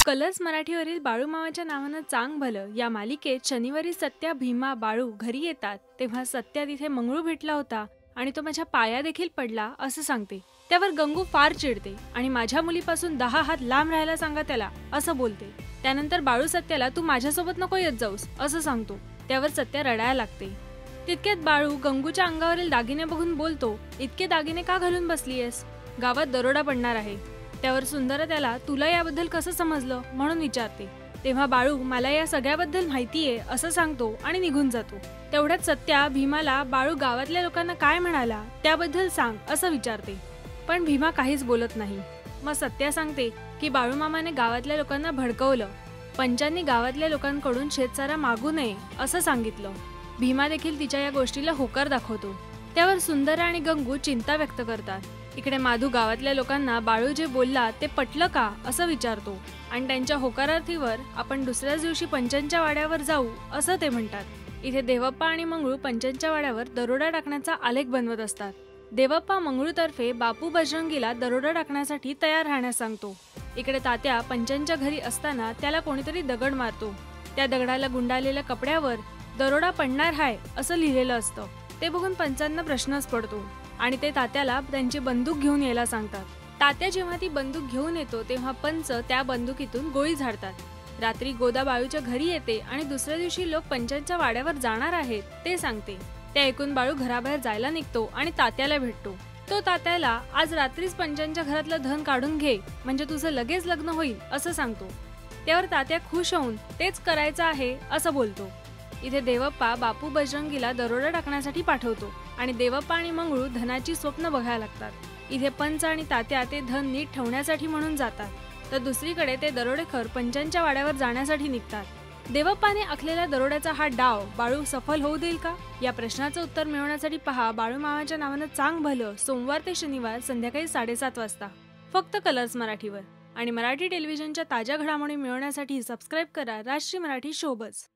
Colours मराठीवरील बाळूमामाच्या नावानं चांग भलं या मालिकेत शनिवारी सत्या, भीमा, बाळू घरी येतात तेव्हा सत्या तिथे मंगळू भेटला होता आणि तो माझ्या पाया देखील पडला असं सांगते। त्यावर गंगू फार चिडते आणि माझ्या मुलीपासून 10 हात लांब राहायला सांगा त्याला असं बोलते। त्यानंतर बाळू सत्याला तू माझ्यासोबत नको येत जाऊस असं सांगतो। त्यावर सत्या रडायला लागते। तितक्यात बाळू गंगूच्या अंगावरील दागिने बघून बोलतो, इतके दागिने का घालून बसलीयस? गावात दरोडा पडणार आहे। त्यावर सुंदर त्याला तुला याबद्दल कसं समजलं म्हणून विचारते। तेव्हा बाळू मला या सगळ्याबद्दल माहितीये असं सांगतो आणि निघून जातो। तेवढ्यात सत्या भीमाला बाळू गावातल्या लोकांना काय म्हणाला त्याबद्दल सांग असं विचारते, पण भीमा काहीच बोलत नाही। मग सत्या सांगते की बाळूमामाने गावातल्या लोकांना भडकवलं, पंचांनी गावातल्या लोकांकडून शेतसारा मागू नये असं सांगितलं। भीमा देखील तिच्या या गोष्टीला होकार दाखवतो। त्यावर सुंदर आणि गंगू चिंता व्यक्त करतात। इकडे माधू गावातल्या लोकांना बाळू जे बोलला ते पटलं का असं विचारतो आणि त्यांच्या होकारार्थीवर आपण दुसऱ्याच दिवशी पंचांच्या वाड्यावर जाऊ असं ते म्हणतात। इथे देवप्पा आणि मंगळू पंचांच्या वाड्यावर दरोडा टाकण्याचा आलेख बनवत असतात। देवप्पा मंगळूतर्फे बापू बजरंगीला दरोडा टाकण्यासाठी तयार राहण्यास सांगतो। इकडे तात्या पंचांच्या घरी असताना त्याला कोणीतरी दगड मारतो। त्या दगडाला गुंडाळलेल्या कपड्यावर दरोडा पडणार हाय असं लिहिलेलं असतं। ते बघून पंचांना प्रश्नच पडतो आणि ते तात्याला त्यांची बंदूक घेऊन यायला सांगतात। तात्या जेव्हा ती बंदूक घेऊन येतो तेव्हा पंच त्या बंदुकीतून गोळी झाडतात। रात्री गोदा बाळूच्या घरी येते आणि दुसऱ्या दिवशी लोक पंचांच्या वाड्यावर जाणार आहेत ते सांगते। ते ऐकून बाळू घराबाहेर जायला निघतो आणि तात्याला भेटतो। तो तात्याला आज रात्रीच पंचांच्या घरातलं धन काढून घे म्हणजे तुझं लगेच लग्न होईल असं सांगतो। त्यावर तात्या खुश होऊन तेच करायचं आहे असं बोलतो। इथे देवप्पा बापू बजरंगीला दरोडा टाकण्यासाठी पाठवतो आणि देवप्पा आणि मंगळू धनाची स्वप्न बघायला लागतात। इथे पंच आणि तात्या ते धन नीट ठेवण्यासाठी म्हणून जातात, तर दुसरीकडे ते दरोडेखोर पंचांच्या वाड्यावर जाण्यासाठी निघतात। देवप्पाने आखलेल्या दरोड्याचा हा डाव बाळू सफल होऊ देईल का? या प्रश्नाचं उत्तर मिळवण्यासाठी पहा बाळूमामाच्या नावानं चांग भलं सोमवार ते शनिवार संध्याकाळी 7:30 वाजता फक्त कलर्स मराठीवर। आणि मराठी टेलिव्हिजनच्या ताज्या घडामोडी मिळवण्यासाठी सबस्क्राईब करा राष्ट्रीय मराठी शोबज।